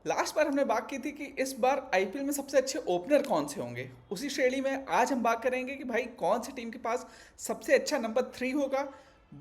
Last बार हमने बात की थी कि इस बार आईपीएल में सबसे अच्छे ओपनर कौन से होंगे। उसी श्रेणी में आज हम बात करेंगे कि भाई कौन सी टीम के पास सबसे अच्छा नंबर 3 होगा।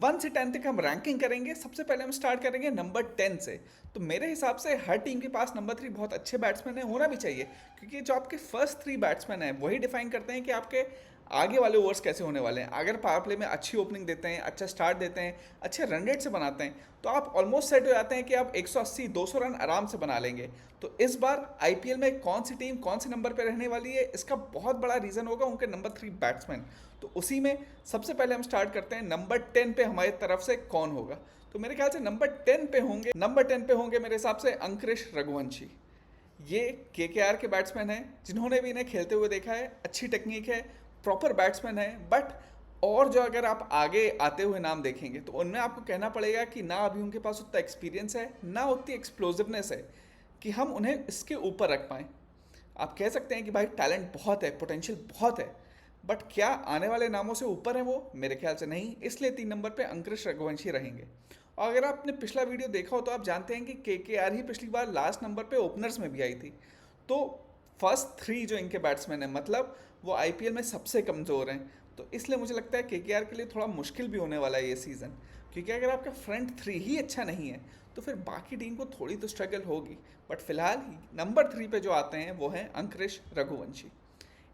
1 से 10 तक हम रैंकिंग करेंगे। सबसे पहले हम स्टार्ट करेंगे नंबर 10 से। तो मेरे हिसाब से हर टीम के पास नंबर 3 बहुत अच्छे बैट्समैन है, होना भी चाहिए, क्योंकि जो आपके फर्स्ट 3 बैट्समैन हैं वही डिफाइन करते हैं कि आपके आगे वाले ओवर्स कैसे होने वाले हैं। अगर पावर प्ले में अच्छी ओपनिंग देते हैं, अच्छा स्टार्ट देते हैं, अच्छे रन रेट से बनाते हैं, तो आप ऑलमोस्ट सेट हो जाते हैं कि आप 180-200 रन आराम से बना लेंगे। तो इस बार आईपीएल में कौन सी टीम कौन से नंबर पर रहने वाली है, इसका बहुत बड़ा रीज़न होगा उनके नंबर 3 बैट्समैन। तो उसी में सबसे पहले हम स्टार्ट करते हैं नंबर 10 पे हमारी तरफ से कौन होगा। तो मेरे ख्याल से नंबर 10 पे होंगे मेरे हिसाब से अंकुरिश रघुवंशी। ये केकेआर के बैट्समैन हैं, जिन्होंने भी इन्हें खेलते हुए देखा है। अच्छी टेक्निक है, प्रॉपर बैट्समैन है, बट और जो अगर आप आगे आते हुए नाम देखेंगे तो उनमें आपको कहना पड़ेगा कि ना अभी उनके पास उतना एक्सपीरियंस है, ना उतनी एक्सप्लोजिवनेस है कि हम उन्हें इसके ऊपर रख पाएँ। आप कह सकते हैं कि भाई टैलेंट बहुत है, पोटेंशियल बहुत है, बट क्या आने वाले नामों से ऊपर है वो? मेरे ख्याल से नहीं। इसलिए 3 नंबर पे अंकुरिश रघुवंशी रहेंगे। और अगर आपने पिछला वीडियो देखा हो तो आप जानते हैं कि केकेआर ही पिछली बार लास्ट नंबर पे ओपनर्स में भी आई थी। तो फर्स्ट 3 जो इनके बैट्समैन हैं, मतलब वो आईपीएल में सबसे कमज़ोर हैं। तो इसलिए मुझे लगता है केकेआर के लिए थोड़ा मुश्किल भी होने वाला है ये सीज़न, क्योंकि अगर आपका फ्रंट 3 ही अच्छा नहीं है तो फिर बाकी टीम को थोड़ी तो स्ट्रगल होगी। बट फिलहाल नंबर 3 पे जो आते हैं वो हैं अंकुरिश रघुवंशी।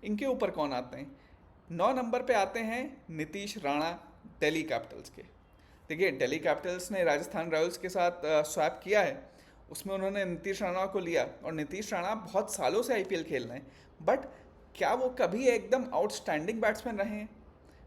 इनके ऊपर कौन आते हैं? 9 नंबर पे आते हैं नीतीश राणा, दिल्ली कैपिटल्स के। देखिए, दिल्ली कैपिटल्स ने राजस्थान रॉयल्स के साथ स्वैप किया है, उसमें उन्होंने नीतीश राणा को लिया, और नीतीश राणा बहुत सालों से आईपीएल खेल रहे हैं। बट क्या वो कभी एकदम आउटस्टैंडिंग बैट्समैन रहे हैं?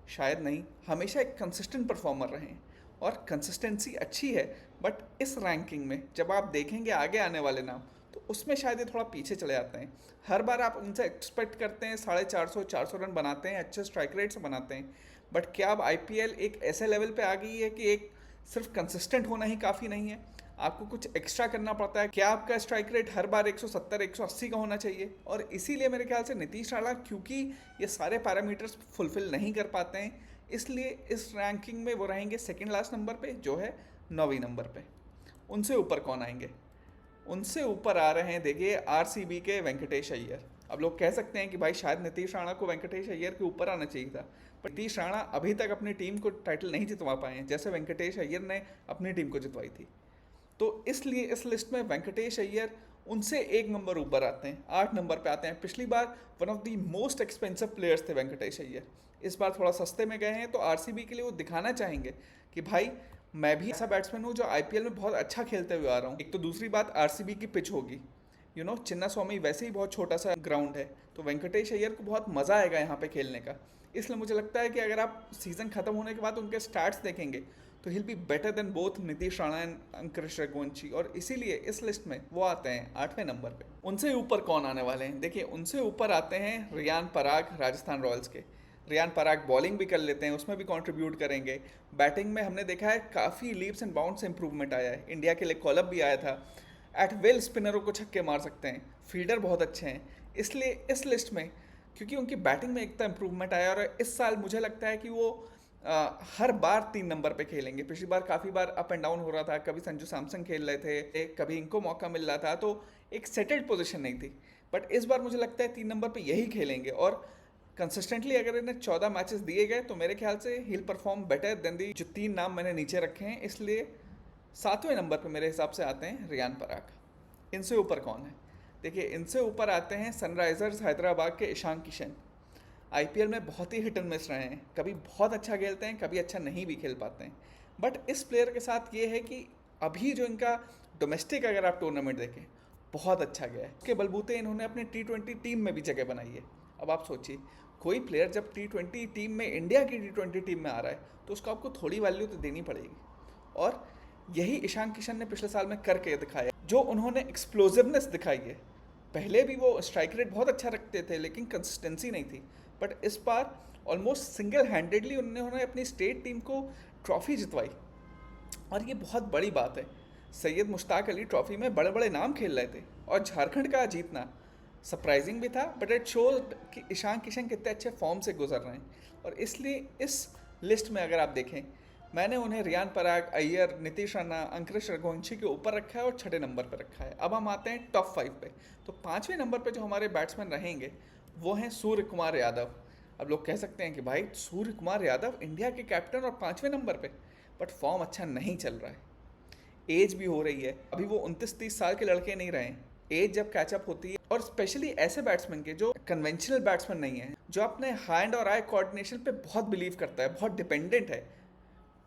शायद नहीं। हमेशा एक कंसिस्टेंट परफॉर्मर रहे हैं, और कंसिस्टेंसी अच्छी है। बट इस रैंकिंग में जब आप देखेंगे आगे आने वाले नाम, तो उसमें शायद ये थोड़ा पीछे चले जाते हैं। हर बार आप उनसे एक्सपेक्ट करते हैं 450-400 रन बनाते हैं, अच्छे स्ट्राइक रेट से बनाते हैं। बट क्या अब आईपीएल एक ऐसे लेवल पे आ गई है कि एक सिर्फ कंसिस्टेंट होना ही काफ़ी नहीं है, आपको कुछ एक्स्ट्रा करना पड़ता है? क्या आपका स्ट्राइक रेट हर बार 170-180 का होना चाहिए? और इसीलिए मेरे ख्याल से नीतीश राणा, क्योंकि ये सारे पैरामीटर्स फुलफिल नहीं कर पाते हैं, इसलिए इस रैंकिंग में वो रहेंगे सेकंड लास्ट नंबर पे, जो है 9वीं नंबर पे। उनसे ऊपर कौन आएंगे? उनसे ऊपर आ रहे हैं, देखिए, आरसीबी के वेंकटेश अय्यर। अब लोग कह सकते हैं कि भाई शायद नीतीश राणा को वेंकटेश अय्यर के ऊपर आना चाहिए था, पर नीतीश राणा अभी तक अपनी टीम को टाइटल नहीं जितवा पाए हैं, जैसे वेंकटेश अय्यर ने अपनी टीम को जितवाई थी। तो इसलिए इस लिस्ट में वेंकटेश अय्यर उनसे 1 नंबर ऊपर आते हैं, 8 नंबर पे आते हैं। पिछली बार one of the most expensive players थे वेंकटेश अय्यर। इस बार थोड़ा सस्ते में गए हैं, तो आरसीबी के लिए वो दिखाना चाहेंगे कि भाई मैं भी ऐसा बैट्समैन हूँ जो आईपीएल में बहुत अच्छा खेलते हुए आ रहा हूँ। एक तो दूसरी बात, आरसीबी की पिच होगी, चिन्ना स्वामी वैसे ही बहुत छोटा सा ग्राउंड है, तो वेंकटेश अय्यर को बहुत मज़ा आएगा यहाँ पे खेलने का। इसलिए मुझे लगता है कि अगर आप सीज़न ख़त्म होने के बाद उनके स्टैट्स देखेंगे तो he'll be better than both Nitish Rana and Angkrish Raghuvanshi, और इसीलिए इस लिस्ट में वो आते हैं 8वें नंबर पे। उनसे ऊपर कौन आने वाले हैं? देखिए, उनसे ऊपर आते हैं रियान पराग, राजस्थान रॉयल्स के। रियान पराग बॉलिंग भी कर लेते हैं, उसमें भी कंट्रीब्यूट करेंगे। बैटिंग में हमने देखा है काफ़ी लीप्स एंड बाउंड से इंप्रूवमेंट आया है। इंडिया के लिए कॉल अप भी आया था। एट विल स्पिनरों को छक्के मार सकते हैं, फील्डर बहुत अच्छे हैं। इसलिए इस लिस्ट में, क्योंकि उनकी बैटिंग में एक तो इंप्रूवमेंट आया, और इस साल मुझे लगता है कि वो हर बार 3 नंबर पे खेलेंगे। पिछली बार काफ़ी बार अप एंड डाउन हो रहा था, कभी संजू सैमसन खेल रहे थे, कभी इनको मौका मिल रहा था, तो एक सेटल्ड पोजीशन नहीं थी। बट इस बार मुझे लगता है 3 नंबर पे यही खेलेंगे, और कंसिस्टेंटली अगर इन्हें 14 मैचेस दिए गए तो मेरे ख्याल से ही परफॉर्म बेटर देन दी जो 3 नाम मैंने नीचे रखे हैं। इसलिए 7वें नंबर पे मेरे हिसाब से आते हैं रियान पराग। इनसे ऊपर कौन है? देखिए, इनसे ऊपर आते हैं सनराइजर्स हैदराबाद के ईशान किशन। आईपीएल में बहुत ही हिट एंड मिस रहे हैं, कभी बहुत अच्छा खेलते हैं, कभी अच्छा नहीं भी खेल पाते हैं। बट इस प्लेयर के साथ ये है कि अभी जो इनका डोमेस्टिक अगर आप टूर्नामेंट देखें, बहुत अच्छा गया है। उसके बलबूते इन्होंने अपने T20 टीम में भी जगह बनाई है। अब आप सोचिए, कोई प्लेयर जब T20 टीम में, इंडिया की T20 टीम में आ रहा है, तो उसको आपको थोड़ी वैल्यू तो देनी पड़ेगी। और यही ईशान किशन ने पिछले साल में करके दिखाया, जो उन्होंने एक्सप्लोजिवनेस दिखाई है। पहले भी वो स्ट्राइक रेट बहुत अच्छा रखते थे, लेकिन कंसिस्टेंसी नहीं थी। बट इस बार ऑलमोस्ट सिंगल हैंडेडली उन्होंने अपनी स्टेट टीम को ट्रॉफी जितवाई, और ये बहुत बड़ी बात है। सैयद मुश्ताक अली ट्रॉफी में बड़े बड़े नाम खेल रहे थे, और झारखंड का जीतना सरप्राइजिंग भी था, बट इट शोज कि ईशान किशन कितने अच्छे फॉर्म से गुजर रहे हैं। और इसलिए इस लिस्ट में अगर आप देखें, मैंने उन्हें रियान पराग, अय्यर, नीतीश राणा, अंकुरिश रघुवंशी के ऊपर रखा है और छठे नंबर पर रखा है। अब हम आते हैं टॉप 5 पे। तो पाँचवें नंबर पे जो हमारे बैट्समैन रहेंगे वो हैं सूर्य कुमार यादव। अब लोग कह सकते हैं कि भाई सूर्य कुमार यादव इंडिया के कैप्टन और पाँचवें नंबर पे, बट फॉर्म अच्छा नहीं चल रहा है। एज भी हो रही है, अभी वो 29-30 साल के लड़के नहीं रहे। एज जब कैचअप होती है, और स्पेशली ऐसे बैट्समैन के जो कन्वेंशनल बैट्समैन नहीं है, जो अपने हैंड और आई कोऑर्डिनेशन पे बहुत बिलीव करता है, बहुत डिपेंडेंट है,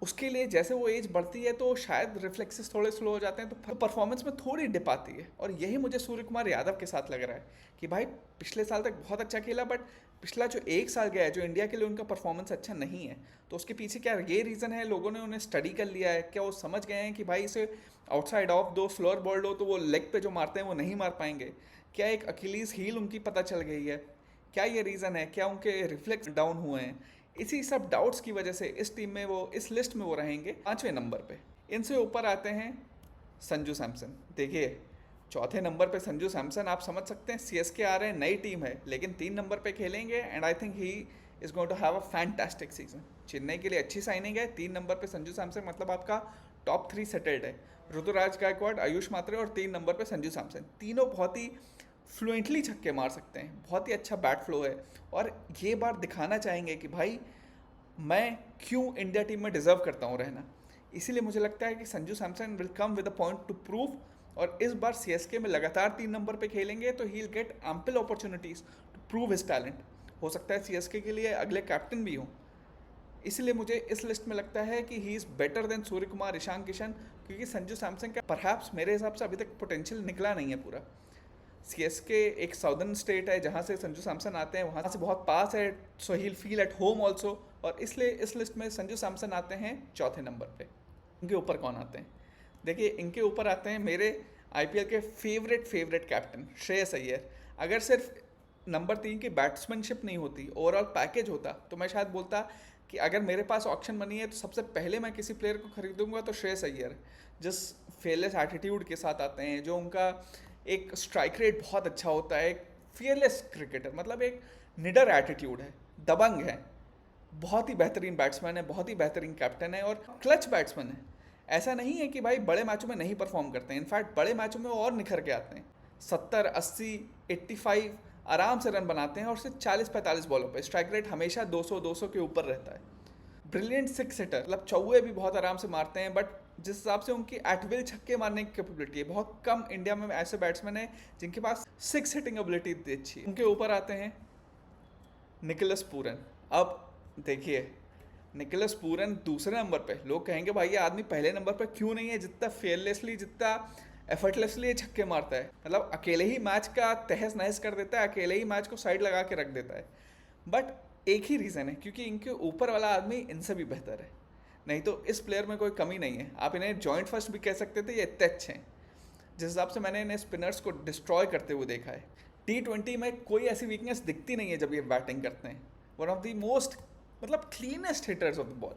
उसके लिए जैसे वो एज बढ़ती है तो शायद रिफ्लेक्सेस थोड़े स्लो हो जाते हैं, तो परफॉर्मेंस में थोड़ी डिप आती है। और यही मुझे सूर्य कुमार यादव के साथ लग रहा है कि भाई पिछले साल तक बहुत अच्छा खेला, बट पिछला जो एक साल गया है जो इंडिया के लिए उनका परफॉर्मेंस अच्छा नहीं है, तो उसके पीछे क्या ये रीज़न है? लोगों ने उन्हें स्टडी कर लिया है क्या? वो समझ गए हैं कि भाई इसे आउटसाइड ऑफ दो स्लोअर बॉल हो तो वो लेग पे जो मारते हैं वो नहीं मार पाएंगे? क्या एक अकीलीज हील उनकी पता चल गई है? क्या ये रीज़न है? क्या उनके रिफ्लेक्स डाउन हुए हैं? इसी सब डाउट्स की वजह से इस टीम में वो, इस लिस्ट में वो रहेंगे पाँचवें नंबर पे। इनसे ऊपर आते हैं संजू सैमसन। देखिए, चौथे नंबर पे संजू सैमसन, आप समझ सकते हैं सीएसके आ रहे हैं, नई टीम है, लेकिन 3 नंबर पे खेलेंगे and I think he is going to have a fantastic season. Chennai के लिए अच्छी साइनिंग है। 3 नंबर पे संजू सैमसन, मतलब आपका टॉप 3 सेटल्ड है। ऋतुराज गायकवाड़, आयुष मात्रे और 3 नंबर पे संजू सैमसन। तीनों बहुत ही फ्लुएंटली छक्के मार सकते हैं, बहुत ही अच्छा बैट फ्लो है, और ये बार दिखाना चाहेंगे कि भाई मैं क्यों इंडिया टीम में डिज़र्व करता हूँ रहना। इसीलिए मुझे लगता है कि Sanju Samson will come with a point two prove, और इस बार सीएसके में लगातार 3 नंबर पे खेलेंगे तो he will get ample opportunities to prove his talent. हो सकता है सीएसके के लिए अगले कैप्टन भी हों। इसलिए मुझे इस लिस्ट में लगता है कि he is better than Surya Kumar, Ishan Kishan, क्योंकि संजू सैमसन का परहैप्स मेरे हिसाब से अभी तक पोटेंशियल निकला नहीं है पूरा। सीएसके एक साउदर्न स्टेट है जहाँ से संजू सैमसन आते हैं, वहाँ से बहुत पास है, सो ही फील एट होम ऑल्सो, और इसलिए इस लिस्ट में संजू सैमसन आते हैं चौथे नंबर पे। इनके ऊपर कौन आते हैं? देखिए, इनके ऊपर आते हैं मेरे आईपीएल के फेवरेट कैप्टन श्रेयस अय्यर। अगर सिर्फ नंबर 3 की बैट्समैनशिप नहीं होती, ओवरऑल पैकेज होता, तो मैं शायद बोलता कि अगर मेरे पास ऑप्शन मनी है तो सबसे पहले मैं किसी प्लेयर को खरीदूंगा तो श्रेयस अय्यर, जिस फेयरलेस एटीट्यूड के साथ आते हैं, जो उनका एक स्ट्राइक रेट बहुत अच्छा होता है, एक फियरलेस क्रिकेटर, मतलब एक निडर एटीट्यूड है, दबंग है, बहुत ही बेहतरीन बैट्समैन है, बहुत ही बेहतरीन कैप्टन है और क्लच बैट्समैन है। ऐसा नहीं है कि भाई बड़े मैचों में नहीं परफॉर्म करते हैं, इनफैक्ट बड़े मैचों में वो और निखर के आते हैं। 70, 80, 85 आराम से रन बनाते हैं, और सिर्फ 40-45 बॉलों पे स्ट्राइक रेट हमेशा 200 के ऊपर रहता है। ब्रिलियंट 6 हिटर, मतलब चौवे भी बहुत आराम से मारते हैं, बट जिस हिसाब से उनकी एटविल छक्के मारने की कैपेबिलिटी है, बहुत कम इंडिया में ऐसे बैट्समैन हैं जिनके पास 6 हिटिंग एबिलिटी इतनी अच्छी है। उनके ऊपर आते हैं निकोलस पूरन। अब देखिए, निकोलस पूरन दूसरे नंबर पे, लोग कहेंगे भाई ये आदमी पहले नंबर पे क्यों नहीं है? जितना फेयरलेसली, जितना एफर्टलेसली छक्के मारता है, मतलब अकेले ही मैच का तहस नहस कर देता है, अकेले ही मैच को साइड लगा के रख देता है। बट एक ही रीज़न है, क्योंकि इनके ऊपर वाला आदमी इनसे भी बेहतर है, नहीं तो इस प्लेयर में कोई कमी नहीं है। आप इन्हें जॉइंट फर्स्ट भी कह सकते थे, ये इतने अच्छे हैं। जिस हिसाब से मैंने इन्हें स्पिनर्स को डिस्ट्रॉय करते हुए देखा है, T20 में कोई ऐसी वीकनेस दिखती नहीं है जब ये बैटिंग करते हैं। वन ऑफ द मोस्ट, मतलब cleanest hitters of the ball.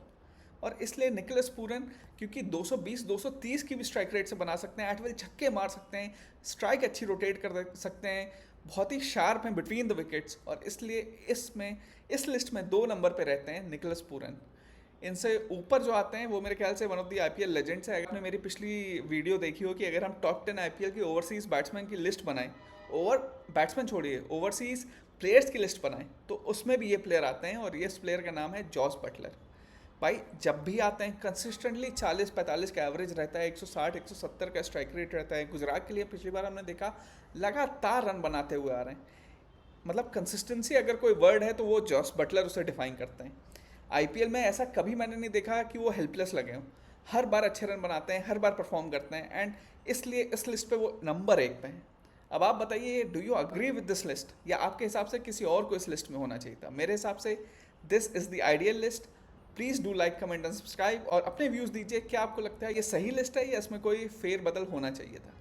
और इसलिए निकोलस पूरन, क्योंकि 220-230 की भी स्ट्राइक रेट से बना सकते हैं, एटवेल छक्के मार सकते हैं, स्ट्राइक अच्छी रोटेट कर सकते हैं, बहुत ही शार्प हैं बिटवीन द विकेट्स, और इसलिए इसमें इस लिस्ट में 2 नंबर पे रहते हैं निकोलस पूरन। इनसे ऊपर जो आते हैं वो मेरे ख्याल से one of the IPL legends है। आपने मेरी पिछली वीडियो देखी हो कि अगर हम टॉप 10 आईपीएल की ओवरसीज़ बैट्समैन की लिस्ट बनाएं, बैट्समैन छोड़िए, ओवरसीज़ प्लेयर्स की लिस्ट बनाएं, तो उसमें भी ये प्लेयर आते हैं, और इस प्लेयर का नाम है जॉस बटलर। भाई जब भी आते हैं कंसिस्टेंटली 40-45 का एवरेज रहता है, 160-170 का स्ट्राइक रेट रहता है। गुजरात के लिए पिछली बार हमने देखा लगातार रन बनाते हुए आ रहे हैं। मतलब कंसिस्टेंसी अगर कोई वर्ड है तो वो जॉस बटलर उसे डिफाइन करते हैं। आईपीएल में ऐसा कभी मैंने नहीं देखा कि वो हेल्पलेस लगे हों, हर बार अच्छे रन बनाते हैं, हर बार परफॉर्म करते हैं, एंड इसलिए इस लिस्ट पे वो नंबर 1 पे हैं। अब आप बताइए, do you agree with this list, या आपके हिसाब से किसी और को इस लिस्ट में होना चाहिए था? मेरे हिसाब से this is the ideal list. Please do like, comment and subscribe, और अपने व्यूज़ दीजिए। क्या आपको लगता है ये सही लिस्ट है या इसमें कोई फेरबदल होना चाहिए था?